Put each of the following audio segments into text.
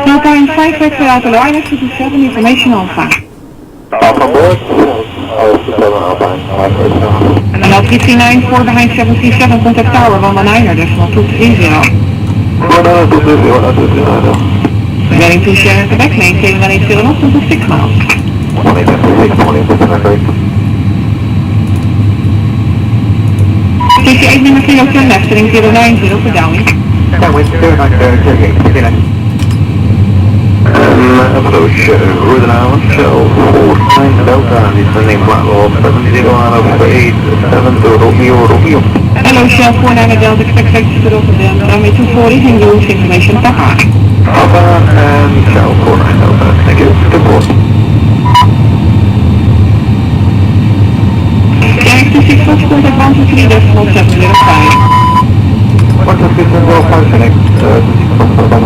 Alpine 5 Victor Alpha Liner 227 information Alpha. Alpha board, 27 Alpine 5 Victor. And then L339 4 behind 737 contact tower 119er decimal 230. Getting to share at the back lane, taking 180 knots into 6 miles. 58 number kilo 10 left, setting 090 for Downey. Approach Rhode Island, Shell 49 Delta, descending flat level 70 out of 87 to Romeo. Hello Shell 49 Delta, expect taxi to Rotterdam, runway 240, and use information Papa. Papa and Shell 49 Delta, thank you, good board. Carrick 26 Fox, contact 123 decimal 705. What's the system will function next to 6 Fox, Papa?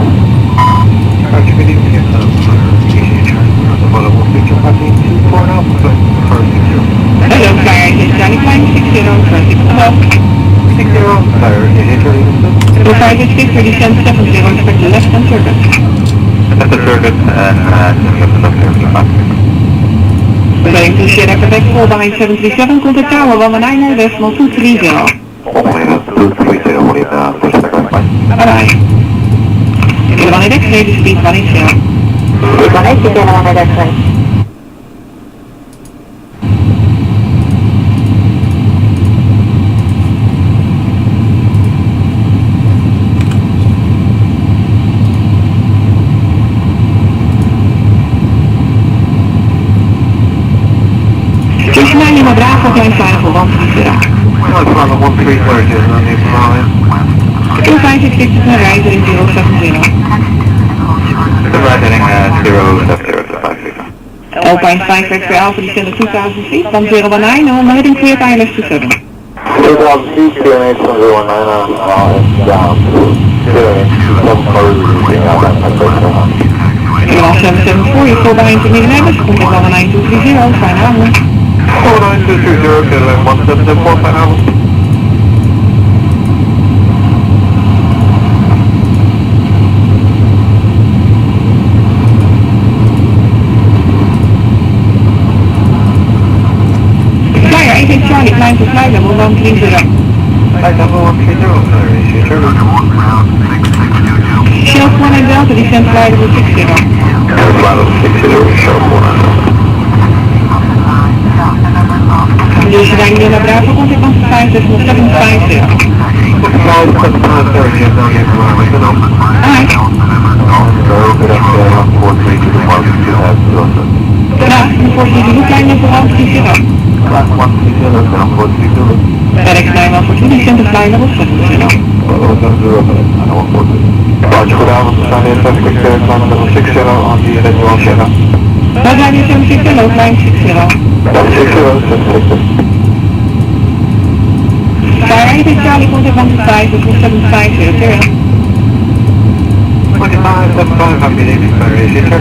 Hello, flyer agent Johnny Klein, 60, traffic above. 60, flyer agent Johnny. Hello, flyer agent 60, descend 70, expect the left and circuit. Left and circuit, Going to share at the back 4 behind 737, contact tower 119er, decimal 230. Bye-bye. Kilo 1 X-ray, speed 180. 180, kilo 1 X-ray. Lima Bravo, klein veilig voor 130. Kilo 566 naar reizer in 070. Alpine 5 X-ray Alpha, descend 2000 feet, from 019, and heading clear to ILS 27. 2000 feet, clear from 019, down. Kilo 774, you 4 behind 2 millimeters, contact 19230, fine hour. 49230, Kilo 1774, fine hour. Flyer 88 Charlie, climb to flight level 130. Flight level 130, Shell 49 Delta, descend flight level 60. Flight level 60, Shell 49. Dus we zijn hier naar Bravo, contact 15750. Alright. Ja, voor de hoeklijn is er 130. FedEx 9142, center fly level 70. Goedenavond, we zijn in Pacific Climb level 60 on the Red Sierra. Wij zijn hier 76, low climb 60. 60. Flyer 88 Charlie, contact 155, dus 7550. 25, happy day, Flyer 88.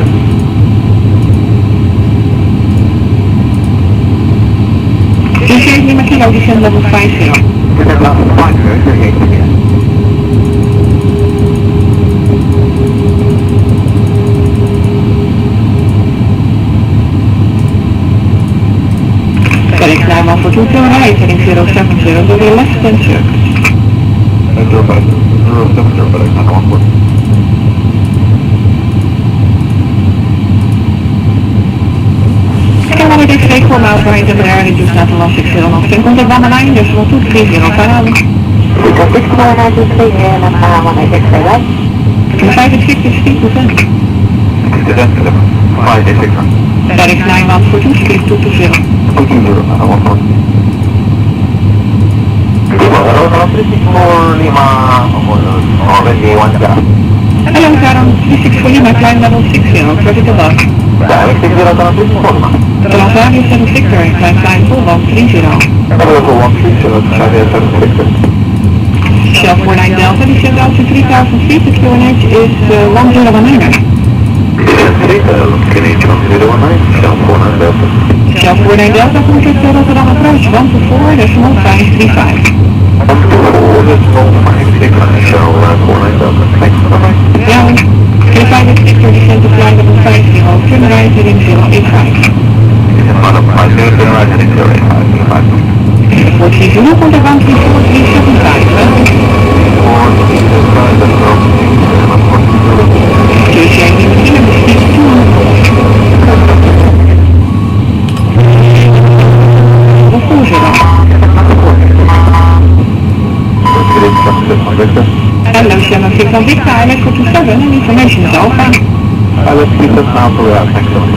Dus 7 kilo, descend level 50. FedEx 9142, turn right, heading 070 to the left and circle. 070, FedEx 9142. Kilo 1 X-ray 4 miles behind the air, reduce not to 160 knots, and contact 119, decimal 230, final. Because 64923 here and 1 X-ray, right? Kilo 5 is 50 speed percent. FedEx 9142, speed 220. 220, Hello, Sharon, 36 for Lima, climb level 60, traffic above. Transavia 7 Victor, climb full 130. Shell 49 Delta, descend out to 3000 feet, the QNH is 1019er. Shell 49 Delta, contact Rotterdam approach, 124, decimal 535. Yeah, K5 is 60 for descent to flight level 50, turn right heading 085. Model 50, turn right heading 085. What is Zulu, contact 134, 375. Dus jij neemt in en bestiert toe. Hoe voel je dat? Hello, Shannon 6 on Victor, I left 47 and information is Alpha. Let's keep this now for the next one.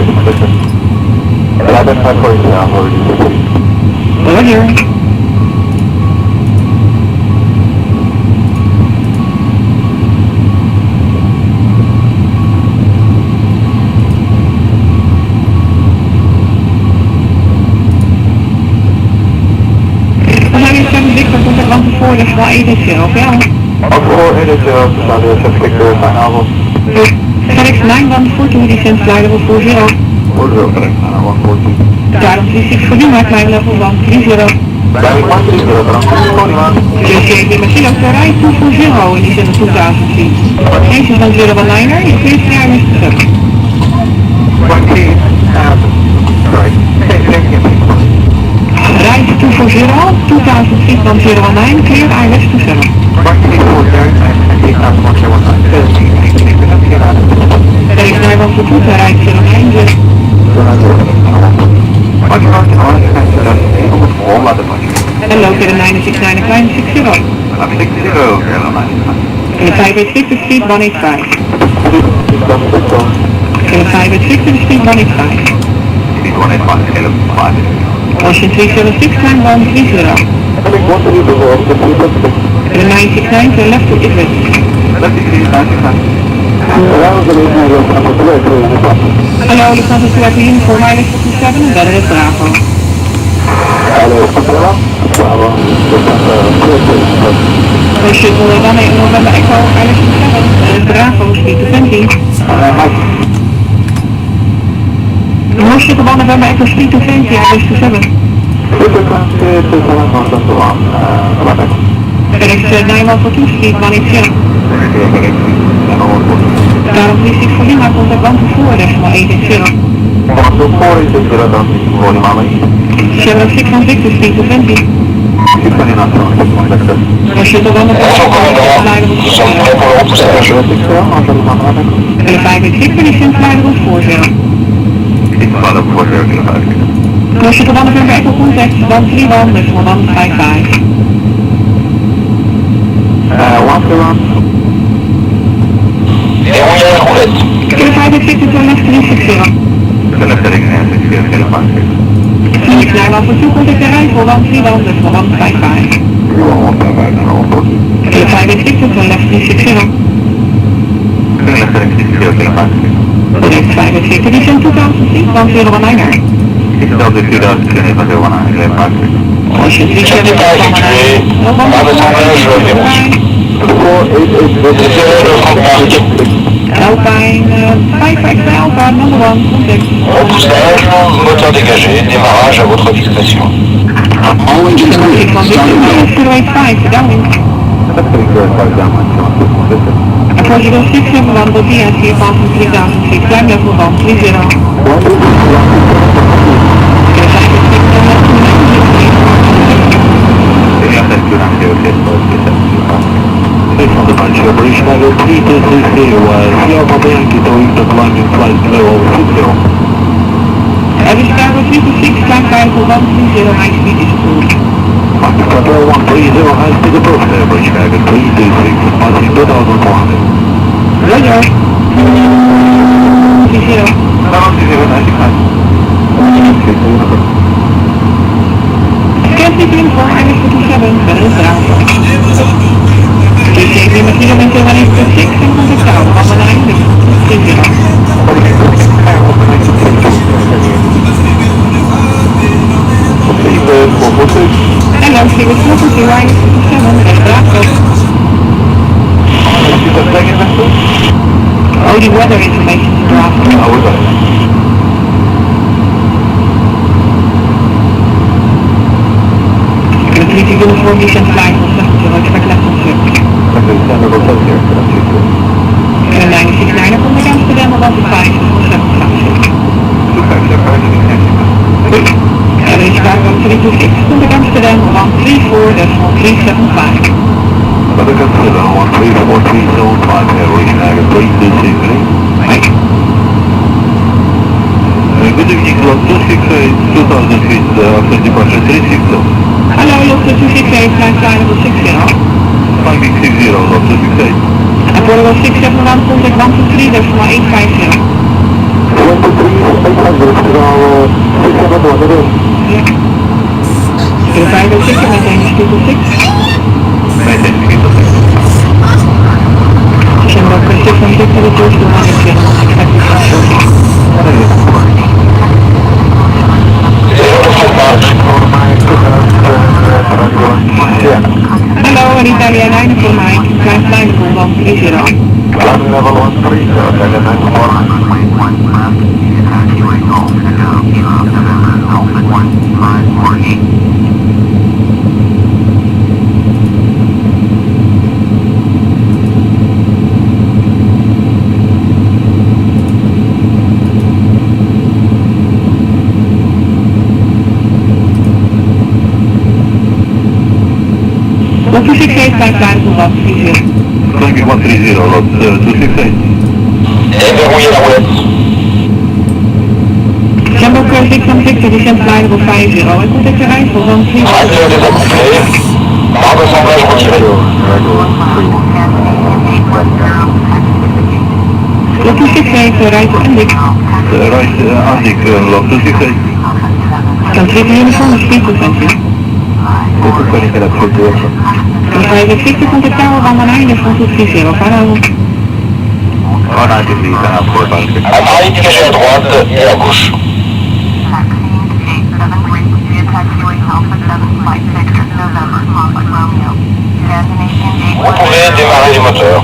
Yeah, that's 540 now. Roger. Voor de 110, ja. Voor 110, staat de certificate zijn avond. FedEx 914, descent flight level 40. 40, correct, 140. Daarom 36 for Lima, climb level 130. Bij 130, dan Lima. Dus JP Machine op de rij 240 in descent 2000 feet. Engine van 019er, je cleared the Irish Pacific. 20,000, right. Rise 240, 2000 feet from 019, clear Irish Pacific. FedEx 912, ride 090. Hello, to the 969, climb 60. In the 586 to speed 185. In the 586 to speed 185. Ocean 376, climb 130. The 969 to the left to Idris. Hello, Lufthansa 2 for minus 57, that is Bravo. Ocean November Echo, minus 57, that is Bravo, speed to 20. Ocean November Echo, speed to 20, minus 7. FedEx 912, speed 180. Daarom 36 voor Lima, contact 124, decimal 880. Chevron 6 on Victor, speed to 20. Shuttle 1 en de 586 descent flight level 40. Shuttle 1 November Echo contact 131, decimal 155. 131. Kilo 586 to left 360. Phoenix 912 contact arrival 131, decimal 155. Kilo 586 to left 360. Direct 586 descent 2000 feet, 1019er. Ocean 370 Alpine 55 Alpha, number 1, contact. Moteur dégagé, démarrage à votre discrétion. 085, downwind. Approach 671, Bovia, CF 3000 feet, climb level 130. British Meadow 3230, Sierra Bianchi going to climbing flight 060. Average Chicago 326, climb flight level 130, high speed is approved. Control 130, high speed approved there, British Meadow 326, passing 2400. Roger. 30. Scarcely being for Irish 57, that is Bravo. JP Machine Winter 186 and contact tower, 119, 30. Hello, Figure 442, Irish 57, that is Bravo. Oh, the weather information is Bravo. Completely uniform descent flight for 70, expect left on 6. And a 969er from the Amsterdam Amsterdam, 134.375. American Amsterdam, 134.375, Airways United, please, this evening. Right. Good evening, Lot 268, 2000 feet, after departure 360. Hello, Lot 268, flight line 60. Climbing 60, Lot 268. And for the 671, contact 123.850. 123.850, Yeah. The 506, maintain speed to 6. maintain speed to 6. December 6 and 6 to the first 200 expected flight. Hello, Italia 9 for Mike, flight line 130. Ground level 130, Italia 9 for Lot 268, flight line 130. Climbing 130, Lot 268. Et verrouillez la roulette. December 6 and 6 to descent line 50. En contact terrein voor 130. Radiateur désaccouplé. Barre d'assemblage retirée. Lot 268, right to Endik. Right, Andik, Lot 268. Country uniform, speed to 20. Dit is niet dat goed door. The 560 contact tower 119 from 230. Hello. Oh, 93, pour Andik. Appareil dégagé à droite et à gauche. Vous pouvez démarrer les moteurs.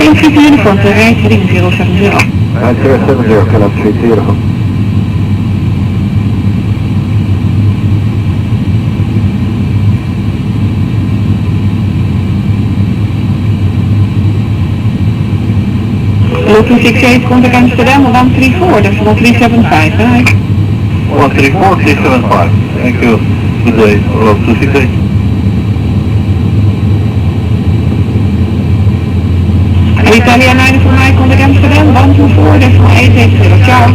Country uniform, terrein 3070. Right, 070, Calab 30. Lot 268, contact Amsterdam 134, that's 1375, right? 134, 375. Thank you. Good day, Lot 268. Italia 9 for Mike, contact Amsterdam 124, that's 880. Ciao.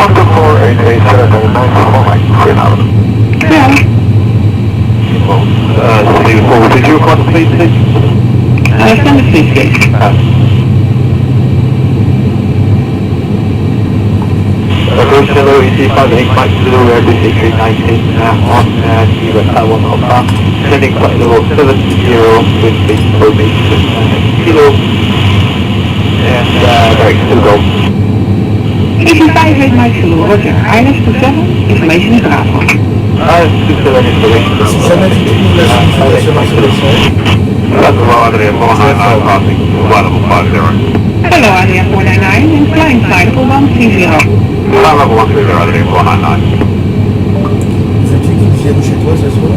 124, 880, 94, Mike. Goedenavond. Ja. Singapore, did you request please? Standard please, please. Coach Hello, EC58 Mike Zulu, Airbus A319 on Kilo Taiwan Alpha, sending flight level 70 with base formation Kilo, and direct to go. EC58 Mike Zulu, roger. ILS 27, information is Bravo. ILS 27 information That's well, Adrian 499 passing, available 50. Hello, Adria 499, and flying flight level 130. Level 130, Adrian 499. Fais-tu qui vient de chez toi ce soir?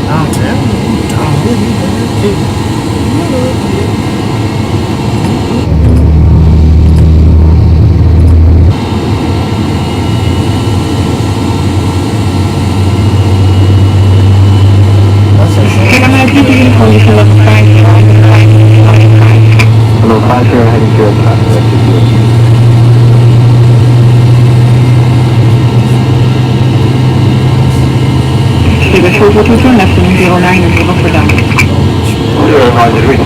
Ah, tiens. Ah, oui, oui, ok. Can I give you information of 50? Hello, 50 heading to your Figure 442, left 09 in Rotterdam. Sure, Roger, wait.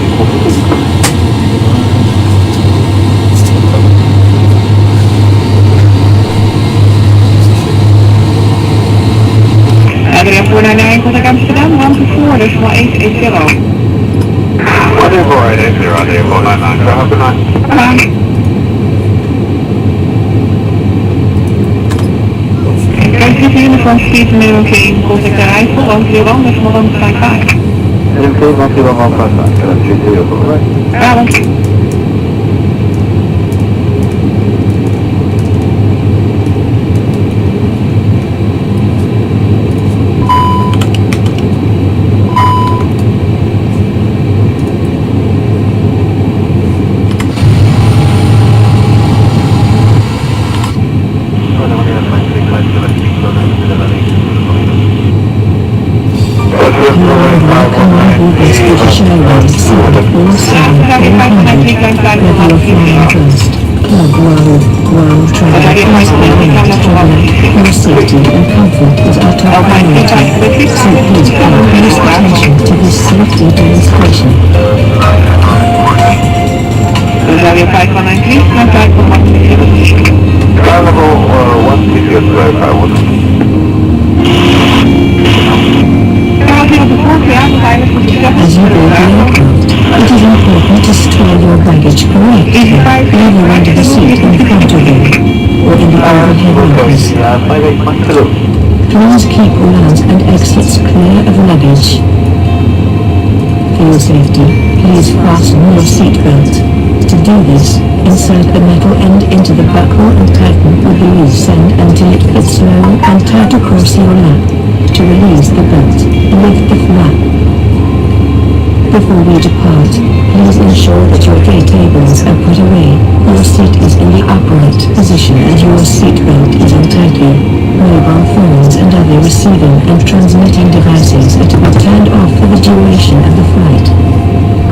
Adria 499, contact Amsterdam 124, that's 1880. Adrian 480, Adrian 499, go have a night. Country uniform, speed minimum gain, contact arrival 101, that's 155. MK 101 Alpha, Calab 30, right? Bravo. British Airways 747-400, regular flying first. Club World Travel First Airways Traveller. Your safety and comfort is our top priority. So please pay close attention to this safety demonstration. Brazil 519, please contact for 160. Carnival 160 verify one. As you board the aircraft, it is important to store your baggage correctly, either under the seat in front of you, or in the overhead lockers. Please keep lands and exits clear of luggage. For your safety, please fasten your seatbelt. To do this, insert a metal end into the buckle and tighten with the loose end until it fits low and tight across your lap. To release the belt, lift the flap. Before we depart, please ensure that your tray tables are put away, your seat is in the upright position and your seatbelt is untitled. Mobile phones and other receiving and transmitting devices are to be turned off for the duration of the flight.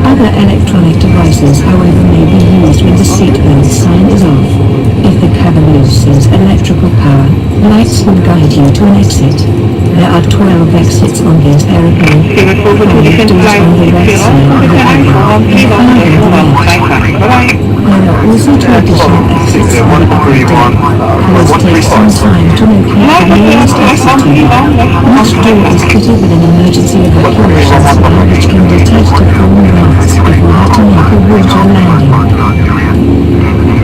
Other electronic devices, however, may be used when the seatbelt sign is off. If the cabin loses electrical power, lights will guide you to an exit. There are 12 exits on this aeroplane. Five doors on the right side of the cabin, and 5 on the left. There are also 2 additional exits on the upper deck. Please take some time to locate the nearest exit to you. Each door is fitted with an emergency evacuation sign which can detach to form rafts if we have to make a water landing.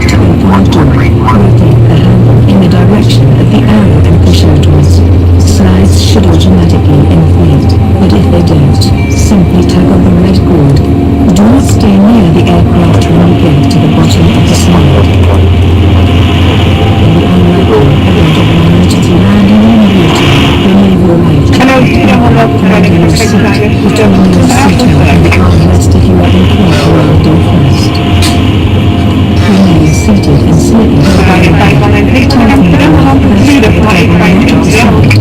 To open the door, rotate the handle in the direction of the arrow and push outwards. Slides should automatically inflate, but if they don't, simply tug on the red cord. Do not stay near the aircraft when you get to the bottom of the slide. In the unlikely event of an emergency landing in water, remove your life jacket under your seat, between your seatbelt and the armrest if you are in close landing first. Remain seated and slightly tighten the belt, press the button to the side.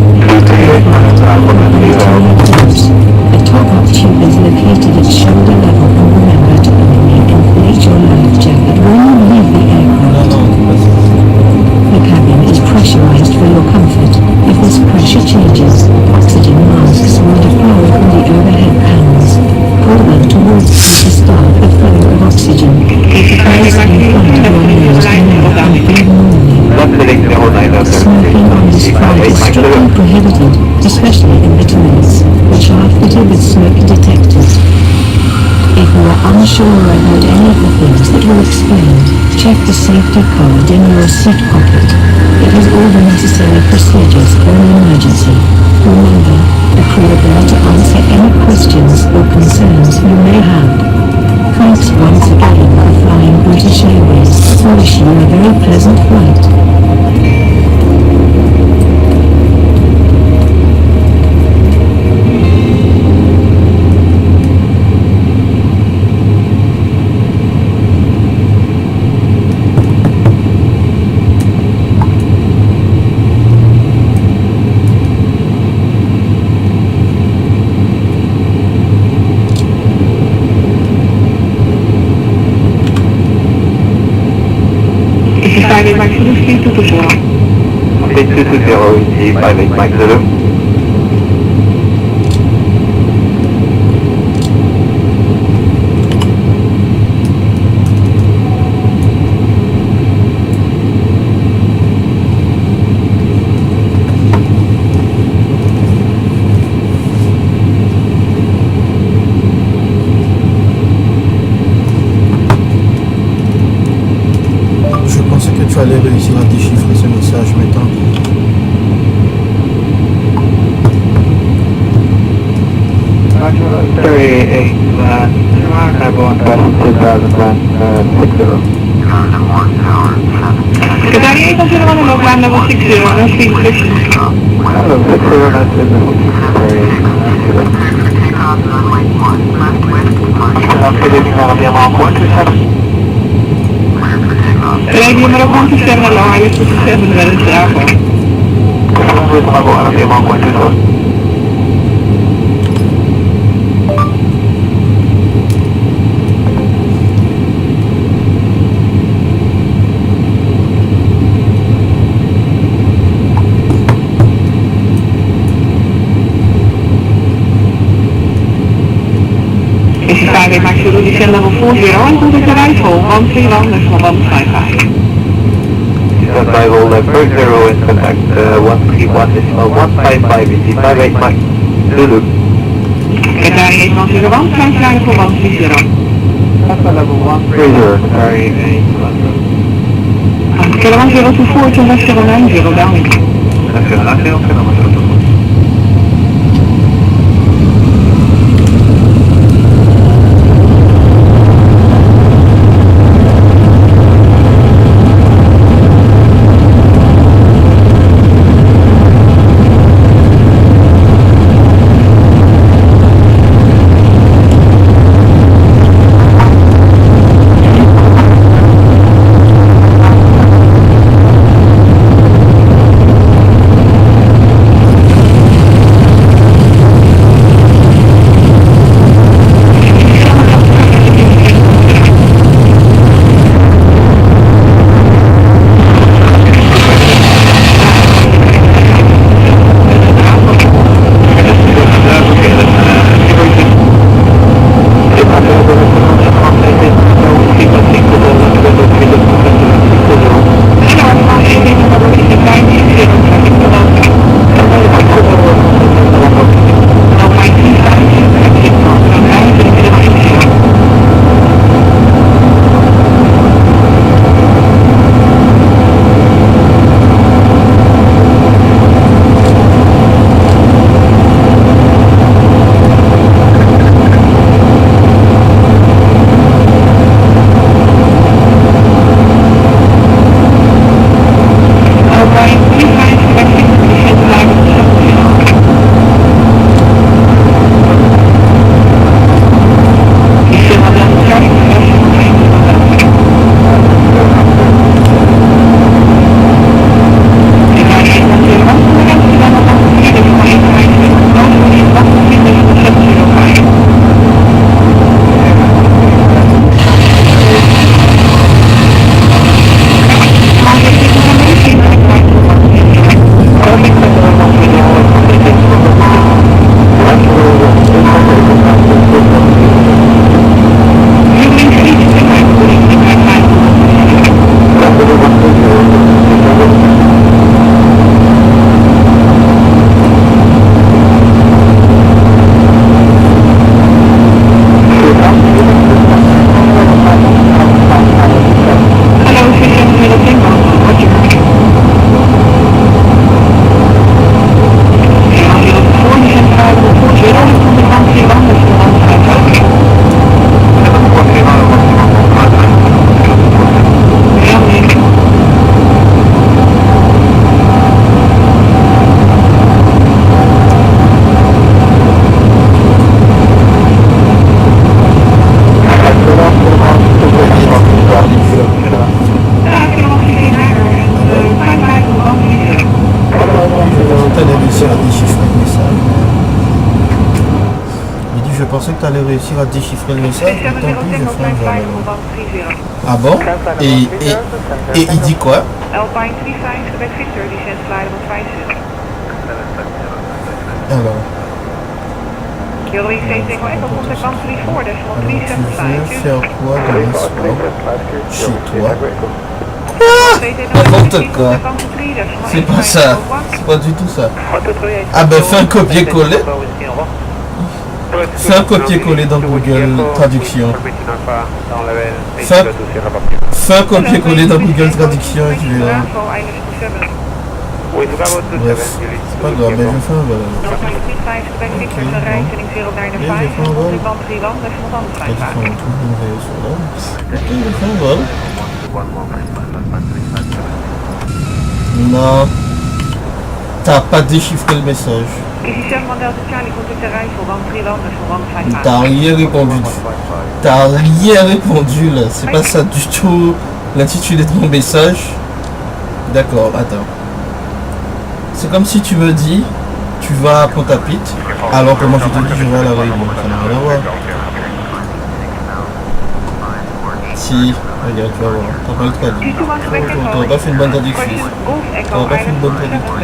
A top-up tube is located at shoulder level, and remember to only inflate your life jacket when you leave the aircraft. The cabin is pressurized for your comfort. If this pressure changes, oxygen masks will deploy from the overhead panels. Pull them towards you to start the flow of oxygen. Place in front of your nose and mouth and breathe normally. Smoking on this flight is strictly prohibited, especially in the toilets, which are fitted with smoke detectors. If you are unsure about any of the things that were explained, check the safety card in your seat pocket. It has all the necessary procedures for an emergency. Remember, the crew are there to answer any questions or concerns you may have. Thanks once again for flying British Airways. We wish you a very pleasant flight. Private Mike Zulu, speed 220. Okay, 220, ET, Private Mike Zulu. Tu allais réussir à déchiffrer ce message maintenant. Could I even consider on a local land level 60, no speed 6? Lei numero quanto serve allora, io sto serve per il teatro. This is Skyway Mike Zulu descend level 40 and contact arrival 131 decimal 155. Arrival 40 and contact 131 decimal 155 is the Skyway Mike Zulu. Get Darry 8101, flight line for 130. Alpha level 130, Darry 8101. Kilo 1024 to Western 90 down. Nacional 0, pensais que tu allais réussir à déchiffrer le message, et tant pis, je fais un vol. Ah bon? Et il dit quoi? Alors. Tu veux faire quoi de l'espoir chez toi? N'importe quoi. C'est pas ça. C'est pas du tout ça. Ah ben fais un copier-coller. Fais un copier-coller dans Google Traduction. Fais un copier-coller dans Google Traduction et tu verras. Bref, c'est pas grave, mais je fais un vol. Ok, bon. Et je fais un vol. Ok, je fais un vol. Non. T'as pas déchiffré le message. T'as rien répondu. T'as rien répondu là. C'est pas ça du tout l'intitulé de mon message. D'accord, attends. C'est comme si tu me dis, tu vas à Pointe-à-Pitre, alors que moi je te dis je vais à la Réunion. Ça n'a rien à voir. Si, regarde, tu vas voir. T'as pas le traduit. T'aurais pas fait une bonne traduction. T'aurais pas fait une bonne traduction.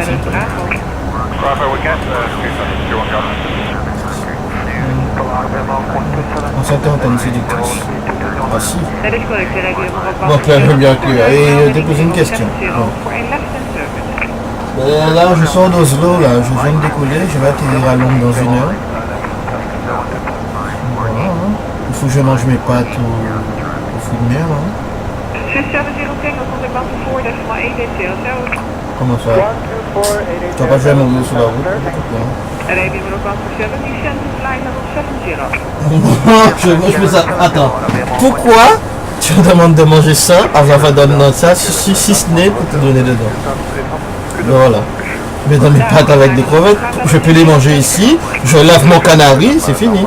50 ans de séductrice. Ah si. Dat is correct, de regio Marokko. Donc là, je veux bien que... Et déposer une question. Bon. Voor een left and circuit. Là, je sors d'Oslo, là, je viens de décoller, je vais atterrir à Londres dans 1 heure. Voilà, hein. Il faut que je mange mes pâtes au fruit de mer, hein. 670 Tango contact band voor decimal 1 DCL. Zo. Comment ça? Tu vas pas jamais mourir sur la route, hein. Regio Marokko voor 70 cent line level 70. je me ça. Attends. Pourquoi tu me demandes de manger ça avant de donner ça, si ce n'est pour te donner dedans? Voilà. Mais dans mes pâtes avec des crevettes, je peux les manger ici, je lave mon canari, c'est fini.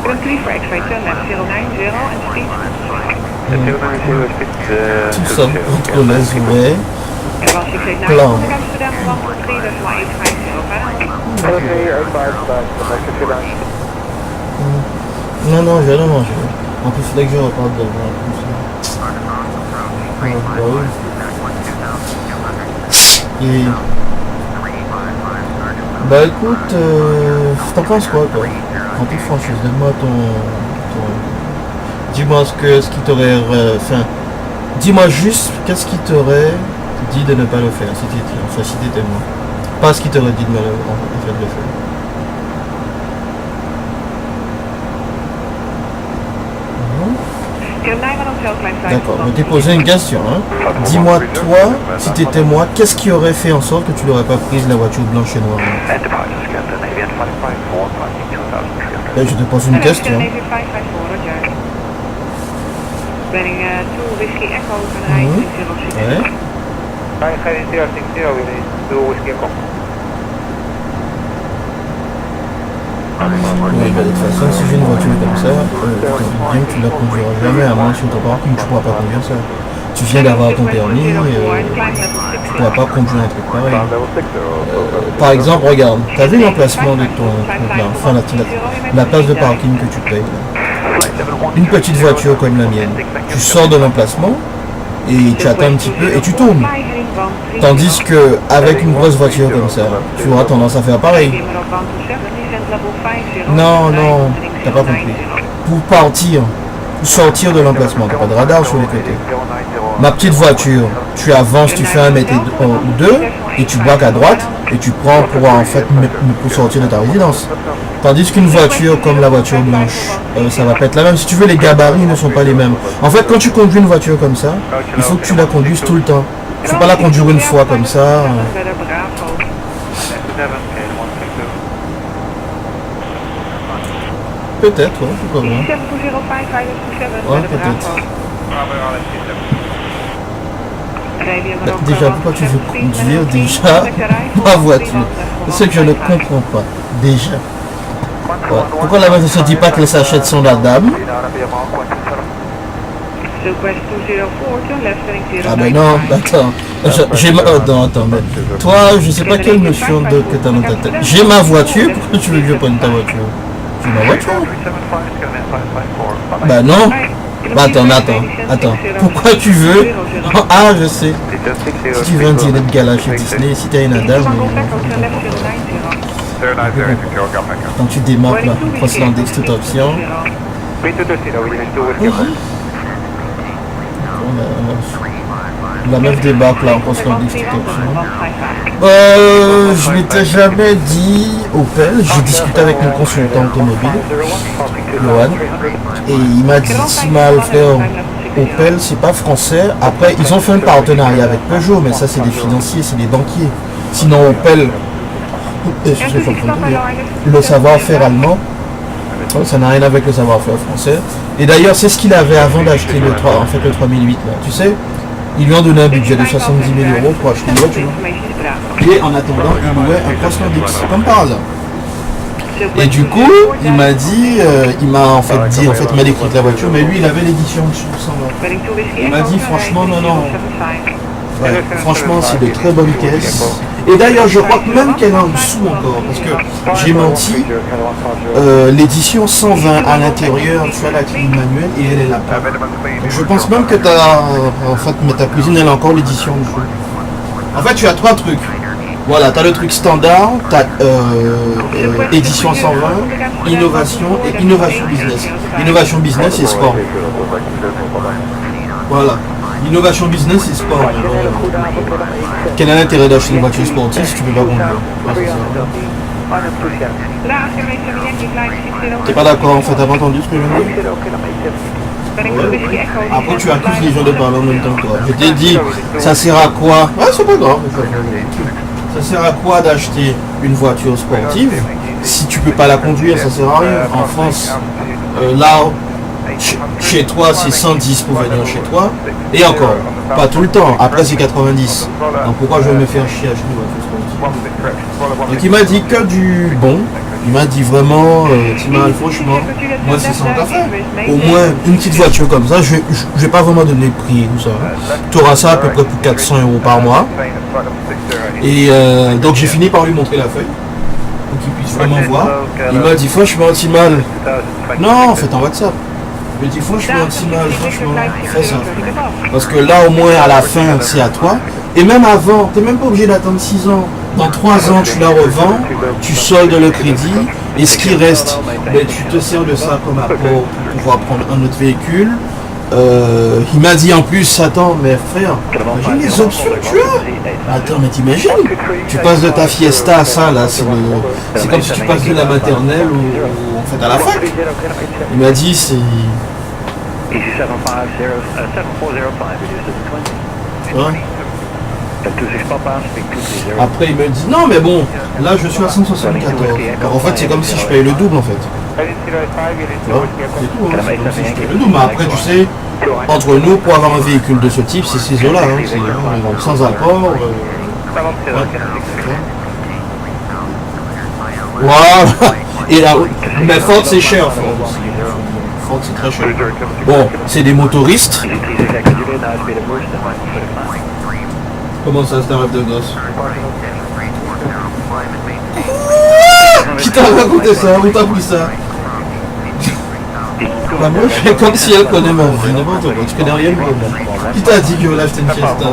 Room 3 for X-ray turn left 090 and speed. Tout ça contre les ouvriers. En als je geeft naar Plan. Amsterdam, dan voor 3 decimal 150. Non, non, je vais le manger. En plus, il faudrait que je reparte devant. Et... Bah écoute, t'en penses quoi toi? En toute franchise, donne-moi dis-moi ce qui t'aurait... Enfin, dis-moi juste qu'est-ce qui t'aurait dit de ne pas le faire si t'étais moi. Pas ce qui t'aurait dit de le faire. D'accord, je vais te poser une question. Hein. Dis-moi, toi, si tu étais moi, qu'est-ce qui aurait fait en sorte que tu n'aurais pas prise la voiture blanche et noire? Là, je te pose une question. Oui, bah, de toute façon, si j'ai une voiture comme ça, bien que tu la conduiras jamais, à moins sur ton parking, tu ne pourras pas conduire ça. Tu viens d'avoir ton permis, tu ne pourras pas conduire un truc pareil. Par exemple, regarde, tu as vu l'emplacement de ton truc là, enfin la place de parking que tu payes là. Une petite voiture comme la mienne, tu sors de l'emplacement et tu attends un petit peu et tu tournes. Tandis que avec une grosse voiture comme ça, tu auras tendance à faire pareil. Non, non, t'as pas compris. Pour partir, pour sortir de l'emplacement, t'as pas de radar sur les côtés. Ma petite voiture, tu avances, tu fais 1 mètre ou 2 et tu braques à droite et tu prends pour en fait pour sortir de ta résidence. Tandis qu'une voiture comme la voiture blanche, ça va pas être la même. Si tu veux, les gabarits ne sont pas les mêmes. En fait, quand tu conduis une voiture comme ça, il faut que tu la conduises tout le temps. Il faut pas la conduire une fois comme ça. Peut-être, ouais, pourquoi pas. Ouais, peut-être. Bah, déjà, pourquoi tu veux conduire déjà ma voiture? C'est ce que je ne comprends pas. Déjà. Ouais. Pourquoi la voiture ne se dit pas qu'elle s'achète son dame? Ah ben non, attends. J'ai ma... attends, mais toi, je sais pas quelle notion que tu as dans ta tête. J'ai ma voiture, pourquoi tu veux que je prenne ta voiture? J'ai ma voiture. Bah non. Bah attends. Pourquoi tu veux... Ah, je sais. Si tu veux un dîner de gala chez Disney, si t'as une Adam... Quand tu démarres là, Crosslandix, toute option... La meuf débarque là en Crosslandix, toute option. Je m'étais jamais dit Opel, j'ai discuté avec mon consultant automobile, Johan, et il m'a dit, si mal frère, Opel c'est pas français. Après ils ont fait un partenariat avec Peugeot, mais ça c'est des financiers, c'est des banquiers. Sinon Opel, le savoir-faire allemand, ça n'a rien avec le savoir-faire français. Et d'ailleurs c'est ce qu'il avait avant d'acheter le 3008 là, tu sais. Ils lui ont donné un budget de 70 000 € pour acheter une voiture. Et en attendant, il louait un Crosslandix, comme par hasard. Et du coup, il m'a dit, il m'a décrit la voiture, mais lui, il avait l'édition dessus, sans vrai. Il m'a dit, franchement, non. Ouais, franchement, c'est de très bonnes caisses. Et d'ailleurs, je crois que même qu'elle est en dessous encore, parce que j'ai menti, l'édition 120 à l'intérieur, tu as la clim manuelle et elle est là. Donc, je pense même que ta cuisine, elle a encore l'édition dessous. En fait, tu as 3 trucs. Voilà, t'as le truc standard, t'as édition 120, innovation et innovation business. Innovation business et sport. Voilà. Innovation business et sport. Quel est l'intérêt d'acheter une voiture sportive si tu peux pas conduire? T'es pas d'accord en fait, t'as pas entendu ce que je viens de dire? Après tu accuses les gens de parler en même temps que toi. Je t'ai dit, ça sert à quoi? Ouais, c'est pas grave. Ça sert à quoi d'acheter une voiture sportive si tu peux pas la conduire? Ça sert à rien. En France, là, chez toi, c'est 110 pour venir chez toi. Et encore, pas tout le temps. Après, c'est 90. Donc pourquoi je vais me faire chier à acheter une voiture sportive? Donc il m'a dit que du bon. Il m'a dit vraiment, Timal, franchement, moi c'est sans affaire. Au moins une petite voiture comme ça, je vais pas vraiment donner le prix tout ça. Tu auras ça à peu près pour 400 € par mois. Et donc j'ai fini par lui montrer la feuille, pour qu'il puisse vraiment voir. Il m'a dit franchement Timal, non, faites en WhatsApp. Je lui ai dit franchement Timal, franchement, fais ça. Parce que là au moins à la fin c'est à toi. Et même avant, tu n'es même pas obligé d'attendre 6 ans. Dans 3 ans, tu la revends, tu soldes le crédit, et ce qui reste, ben, tu te sers de ça comme apport pour pouvoir prendre un autre véhicule. Il m'a dit en plus, attends, mais frère, imagine les options que tu as. Attends, mais t'imagines, tu passes de ta Fiesta à ça, là, c'est comme si tu passes de la maternelle ou en fait à la fac. Il m'a dit, c'est... Ouais. Après il me dit non mais bon là je suis à 174. Alors, en fait c'est comme si je payais le double en fait. C'est tout, hein, c'est comme si je payais le double. Mais après tu sais, entre nous pour avoir un véhicule de ce type c'est ces eaux là, hein, c'est sans apport. Voilà. Et là, mais Ford c'est cher. Ford c'est très cher. Bon, c'est des motoristes. Comment ça, c'est un rêve de gosse? Qui t'a raconté ça? Où t'as pris ça? Bah moi je fais comme si elle connaît ma vie, n'importe quoi, tu connais rien de moi. Qui t'a dit que je voulais acheter une Fiesta?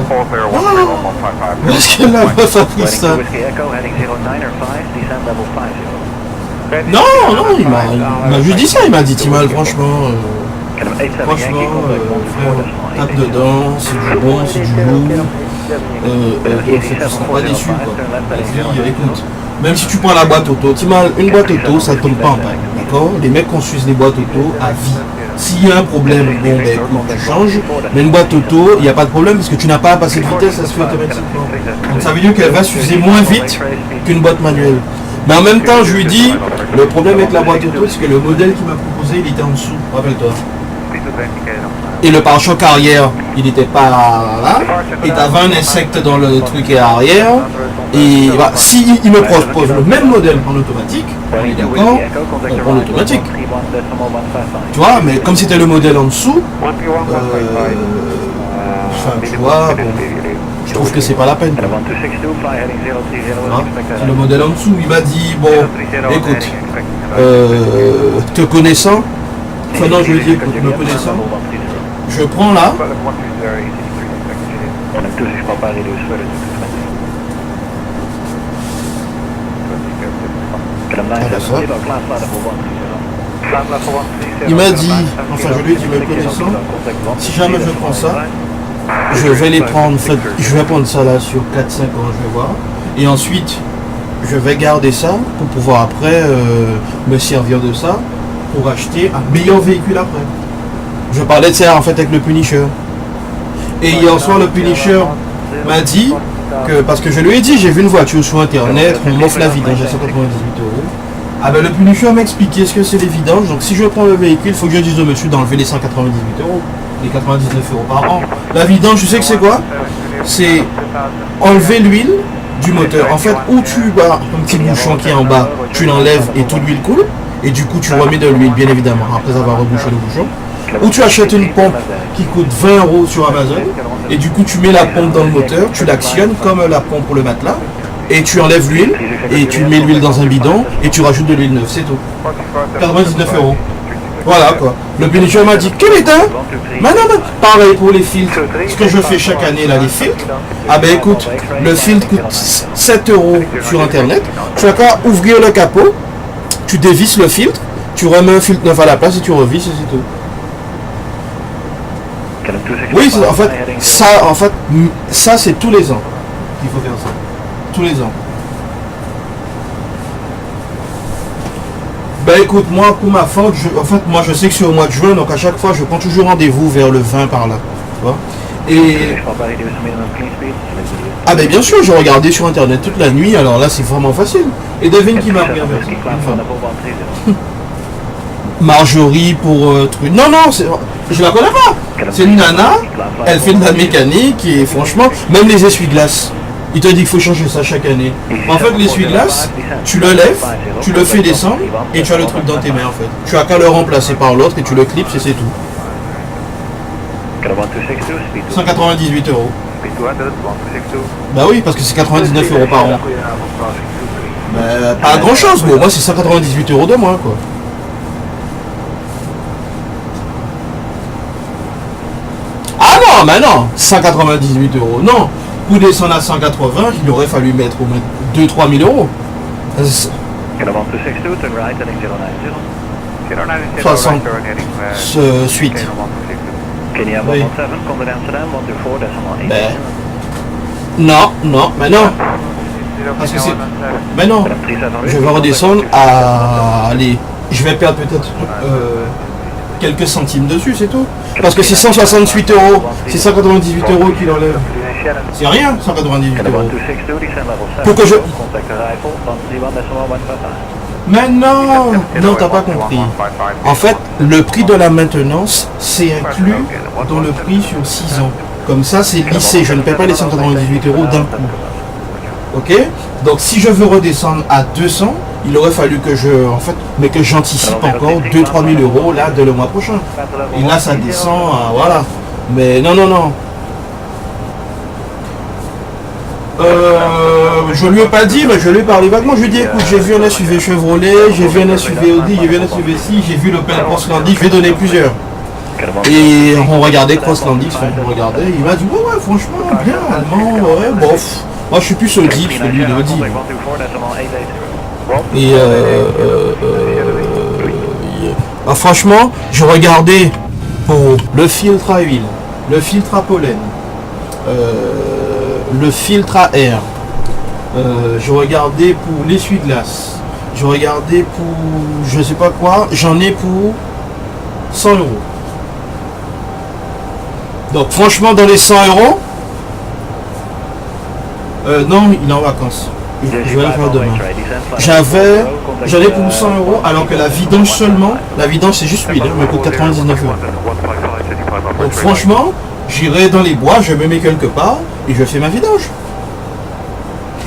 Où est-ce que la meuf a pris ça? Non, non, il m'a juste dit ça, il m'a dit Timal, franchement, tape dedans, c'est du bon, c'est du lourd. Tu seras pas déçu quoi. Écoute, même si tu prends la boîte auto, une boîte auto ça ne tombe pas en panne, d'accord? Les mecs construisent les boîtes auto à vie. S'il y a un problème, bon ben écoute, tu changes, mais une boîte auto, il n'y a pas de problème parce que tu n'as pas à passer de vitesse, ça se fait automatiquement. Donc ça veut dire qu'elle va s'user moins vite qu'une boîte manuelle. Mais en même temps, je lui dis, le problème avec la boîte auto, c'est que le modèle qu'il m'a proposé, il était en dessous, rappelle-toi. Et le pare-choc arrière, il n'était pas là. Et tu avais un insecte dans le truc arrière. Et bah, si il me propose le même modèle en automatique, on est d'accord, on prend l'automatique. Tu vois, mais comme c'était le modèle en dessous, tu vois, bon, je trouve que c'est pas la peine. C'est le modèle en dessous. Il m'a dit, bon, écoute, te connaissant, enfin non, je lui ai dit, écoute, me connaissant, je prends là. Il m'a dit, enfin je lui ai dit, me connaissant, si jamais je prends ça, je vais les prendre, en fait, je vais prendre ça là sur 4-5 ans, je vais voir. Et ensuite, je vais garder ça pour pouvoir après me servir de ça pour acheter un meilleur véhicule après. Je parlais de ça en fait avec le Punisher. Et hier soir, le Punisher m'a dit que, parce que je lui ai dit, j'ai vu une voiture sur internet, on m'offre la vidange à 198 €. Ah ben le Punisher m'a expliqué ce que c'est les vidanges. Donc si je prends le véhicule, il faut que je dise au monsieur d'enlever les 198 €, les 99 € par an. La vidange, tu sais que c'est quoi? C'est enlever l'huile du moteur. En fait, où tu as un petit bouchon qui est en bas, tu l'enlèves et toute l'huile coule. Et du coup, tu remets de l'huile, bien évidemment, après avoir rebouché le bouchon. Ou tu achètes une pompe qui coûte 20 € sur Amazon. Et du coup, tu mets la pompe dans le moteur, tu l'actionnes comme la pompe pour le matelas. Et tu enlèves l'huile, et tu mets l'huile dans un bidon, et tu rajoutes de l'huile neuve, c'est tout. 99 €. Voilà quoi. Le Punisher m'a dit quel état? Maintenant, pareil pour les filtres. Ce que je fais chaque année là, les filtres. Ah ben écoute, le filtre coûte 7 € sur internet. Tu as qu'à ouvrir le capot, tu dévisses le filtre, tu remets un filtre neuf à la place et tu revisses et c'est tout. Oui, ça c'est tous les ans qu'il faut faire ça. Tous les ans. Ben écoute, moi pour ma faute, moi je sais que c'est au mois de juin, donc à chaque fois je prends toujours rendez-vous vers le 20 par là. Tu vois. Et ah ben bien sûr, j'ai regardé sur internet toute la nuit, alors là c'est vraiment facile. Et devine qui m'a regardé. Marjorie pour truc. Non, je la connais pas. C'est une nana, elle fait de la mécanique et franchement, même les essuie-glaces, il te dit qu'il faut changer ça chaque année. En fait, l'essuie-glace, tu le lèves, tu le fais descendre et tu as le truc dans tes mains en fait. Tu as qu'à le remplacer par l'autre et tu le clips et c'est tout. 198 €. Bah oui, parce que c'est 99 € par an. Bah, pas grand chose, mais moi c'est 198 € de moins quoi. Ah non, mais non, 198 €. Non, pour descendre à 180, il aurait fallu mettre au moins 2-3 000 €. 60 suite. Oui. Ben, non, mais non. Parce que c'est... Mais non, je vais redescendre à... Allez, je vais perdre peut-être quelques centimes dessus, c'est tout. Parce que c'est 168 €, c'est 198 € qu'il enlève. C'est rien, 198 €. Pour que je... Mais non, t'as pas compris. En fait, le prix de la maintenance, c'est inclus dans le prix sur 6 ans. Comme ça, c'est lissé. Je ne paie pas les 198 € d'un coup. Ok? Donc, si je veux redescendre à 200, il aurait fallu que que j'anticipe encore 2-3 000 € là, dès le mois prochain. Et là, ça descend, voilà. Mais non. Je lui ai pas dit, mais je lui ai parlé vaguement. Je lui ai dit, écoute, j'ai vu un SUV Chevrolet, j'ai vu un SUV Audi, j'ai vu un SUV ci, j'ai vu l'Opel Crosslandix, je vais donner plusieurs. Et on regardait Crosslandix, on regardait, il m'a dit, ouais, franchement, bien, allemand, ouais, bof. Moi, je suis plus Audi, parce que lui, il est Audi. Et franchement, je regardais pour le filtre à huile, le filtre à pollen, le filtre à air. Je regardais pour l'essuie-glace. Je regardais pour je sais pas quoi. J'en ai pour 100 €. Donc franchement, dans les 100 €, non, il est en vacances. Je vais le faire demain. J'en ai pour 100 € alors que la vidange seulement, la vidange c'est juste huile, me coûte 99 €. Donc franchement, j'irai dans les bois, je me mets quelque part et je fais ma vidange.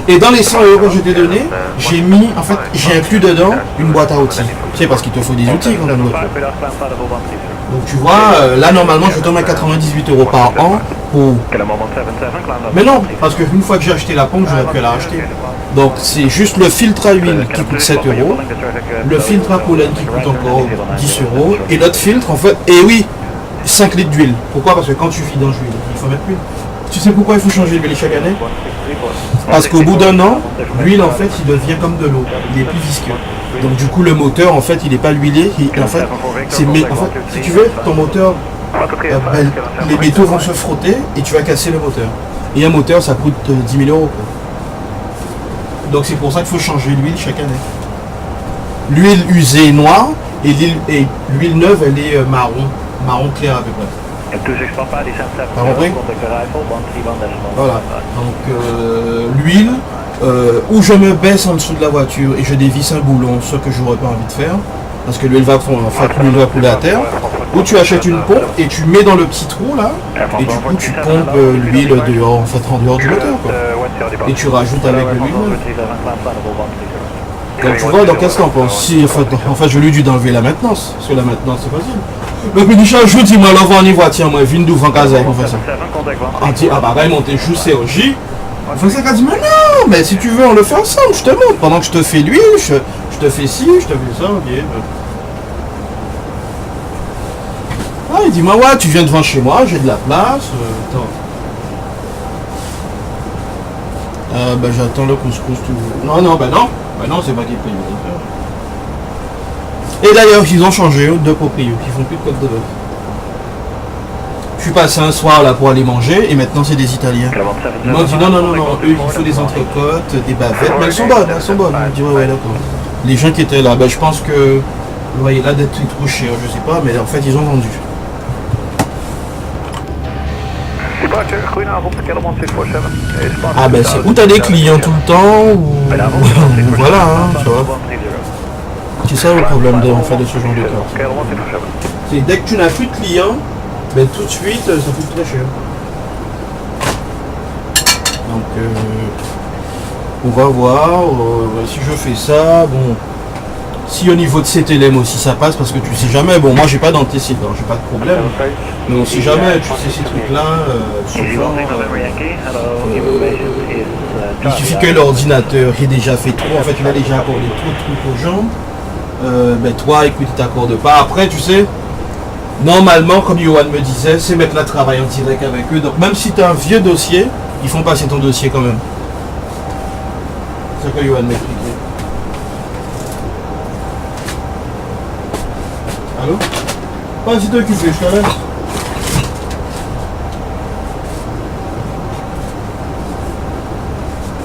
Et dans les 100 € que je t'ai donné, j'ai mis, en fait, j'ai inclus dedans une boîte à outils. C'est parce qu'il te faut des outils quand même. Donc tu vois, là normalement je tombe à 98 € par an pour... Mais non, parce qu'une fois que j'ai acheté la pompe, j'aurais pu la racheter. Donc c'est juste le filtre à huile qui coûte 7 €, le filtre à pollen qui coûte encore 10 €, et l'autre filtre en fait, et oui, 5 litres d'huile. Pourquoi? Parce que quand tu vidanges l'huile, il faut mettre l'huile. Tu sais pourquoi il faut changer l'huile chaque année? Parce qu'au bout d'un an, l'huile en fait il devient comme de l'eau, il est plus visqueux. Donc du coup le moteur en fait il n'est pas huilé, en fait, si tu veux ton moteur, les métaux vont se frotter et tu vas casser le moteur. Et un moteur ça coûte 10 000 €. Quoi. Donc c'est pour ça qu'il faut changer l'huile chaque année. L'huile usée est noire et l'huile neuve elle est marron clair à peu près. T'as compris? Voilà. Donc l'huile, où je me baisse en dessous de la voiture et je dévisse un boulon, ce que j'aurais pas envie de faire, parce que l'huile va couler à terre, ou tu achètes une pompe et tu mets dans le petit trou là, et du coup tu pompes l'huile dehors, en fait en dehors du moteur quoi. Et tu rajoutes avec l'huile. Donc tu vois, donc qu'est-ce que t'en penses? Si, en fait je lui dis d'enlever la maintenance, parce que la maintenance c'est facile. Le petit chat, je dis, moi, l'envoie en voiture, moi, viens d'ouvrir en casa, on fait ça. On dit, ah bah, il monte juste COJ. On fait ça, dit, mais non, mais si tu veux, on le fait ensemble, je te montre. Pendant que je te fais l'huile, je te fais ci, je te fais ça, ok. dis-moi, ouais, tu viens devant chez moi, j'ai de la place. Attends. Ben j'attends le couscous toujours. Non, non, ben non. Ben non, c'est pas qui paye. Et d'ailleurs, ils ont changé de propriétaires, ils font plus de côte de bœuf. Je suis passé un soir là pour aller manger et maintenant c'est des Italiens. Ils m'ont dit non, non, non, non, eux il faut des entrecôtes, des bavettes, mais elles sont bonnes, elles sont bonnes. Je dis ouais, ouais, d'accord. Les gens qui étaient là, ben je pense que le loyer là d'être trop cher, je sais pas, mais en fait ils ont vendu. Ah ben c'est où t'as des clients tout le temps ou voilà, hein, tu vois. C'est ça le problème en fait de ce genre de cas. C'est dès que tu n'as plus de clients, ben tout de suite ça coûte très cher. Donc on va voir si je fais ça, bon. Si au niveau de CTLM aussi ça passe, parce que tu sais jamais, bon moi j'ai pas d'antécédent, j'ai pas de problème, mais on sait jamais, tu sais ces trucs là, souvent, il suffit que l'ordinateur ait déjà fait trop, en fait il a déjà accordé trop de trucs aux gens, ben toi écoute il t'accorde pas, après tu sais, normalement comme Johan me disait, ces mecs là travaillent en direct avec eux, donc même si tu as un vieux dossier, ils font passer ton dossier quand même. C'est ce que Johan m'expliquait. Allô? Vas-y t'occuper, je te laisse.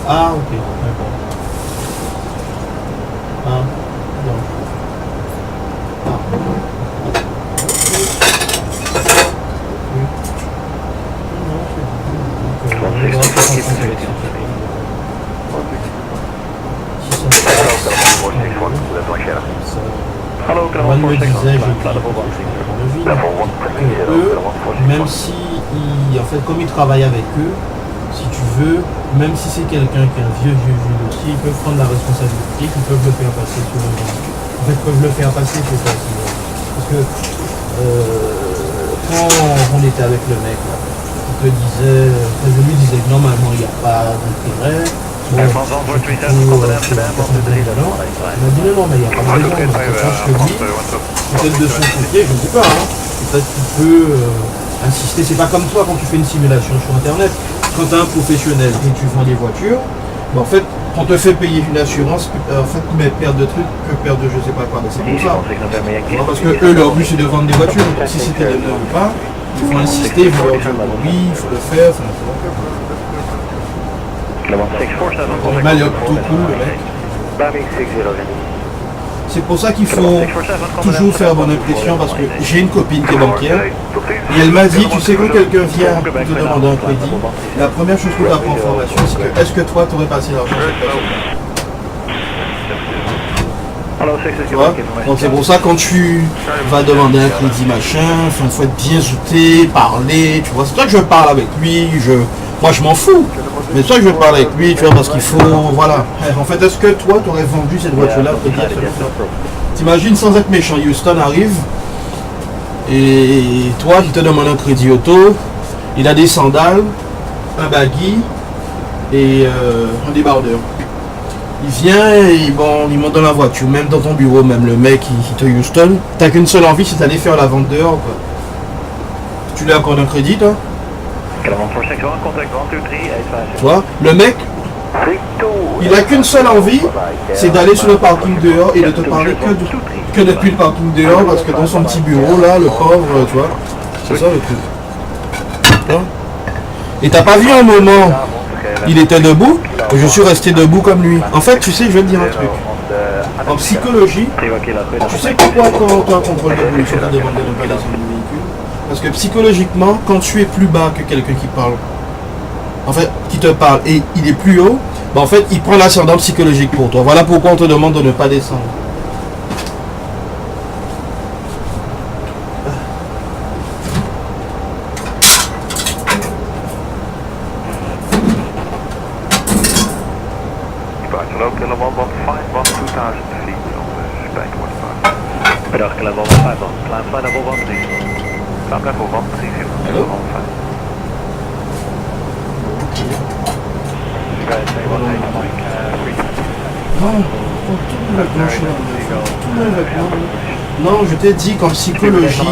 Ah ok, d'accord. Ah, non. Ah. Moi me disait, même si, en fait, comme ils travaillent avec eux, si tu veux, même si c'est quelqu'un qui a un vieux dossier, ils peuvent prendre la responsabilité, ils peuvent le faire passer sur le banc. En fait, ils peuvent le faire passer sur ça. Parce que quand on était avec le mec, là, je lui disais que normalement il n'y a pas d'intérêt. Bon, il m'a dit non, mais il n'y a pas de raison. Je pense que lui, peut-être de son côté, je ne sais pas, hein, peut-être qu'il peut insister. C'est pas comme toi quand tu fais une simulation sur internet. Quand tu as un professionnel et tu vends des voitures, ben, en fait, on te fait payer une assurance, en fait, mais perdre de trucs que perdre de je sais pas quoi. Ben, c'est pour ça. Parce que eux, leur but c'est de vendre des voitures. Donc, si c'était de neuf ou pas, il faut insister, il faut leur dire oui, il faut le faire. On maliote tout cool, le mec. C'est pour ça qu'il faut toujours faire bonne impression, parce que j'ai une copine qui est banquière et elle m'a dit, tu sais, quand quelqu'un vient te demander un crédit, la première chose que tu apprends en formation, c'est que est-ce que toi tu aurais passé l'argent à cette personne? Tu vois? Donc c'est pour ça quand tu vas demander un crédit machin, il faut être bien zouté, parler, tu vois, c'est toi que je parle avec lui, moi je m'en fous. Mais c'est ça que je parle avec lui, tu vois, parce qu'il faut, voilà. En fait, est-ce que toi, tu aurais vendu cette voiture-là pour dire t'imagines, sans être méchant, Houston arrive, et toi, il te demande un crédit auto, il a des sandales, un baggy, et un débardeur. Il vient, et bon, il monte dans la voiture, même dans ton bureau, même le mec, il te Houston, t'as qu'une seule envie, c'est d'aller faire la vente dehors, quoi. Tu lui accordes un crédit, toi? Tu vois, le mec, il n'a qu'une seule envie, c'est d'aller sur le parking dehors et de te parler que depuis le parking dehors, parce que dans son petit bureau, là, le pauvre, tu vois, c'est ça le truc. Et t'as pas vu un moment, il était debout, et je suis resté debout comme lui. En fait, tu sais, je vais te dire un truc. En psychologie, tu sais pourquoi quand tu as un contrôle de boule, il faut te demander de ne pas descendre du véhicule? Parce que psychologiquement, quand tu es plus bas que quelqu'un qui parle, en fait, qui te parle et il est plus haut, ben en fait, il prend l'ascendant psychologique pour toi. Voilà pourquoi on te demande de ne pas descendre. Non, tout le non, je t'ai dit qu'en psychologie,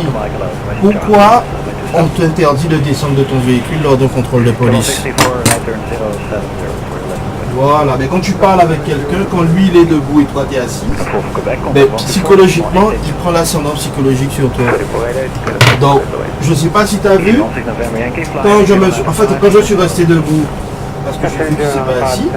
pourquoi on t'interdit de descendre de ton véhicule lors d'un contrôle de police? Voilà, mais quand tu parles avec quelqu'un, quand lui il est debout et toi t'es assis, mais psychologiquement, il prend l'ascendant psychologique sur toi. Donc, je sais pas si tu as vu, quand je suis resté debout, parce que je suis pas assis,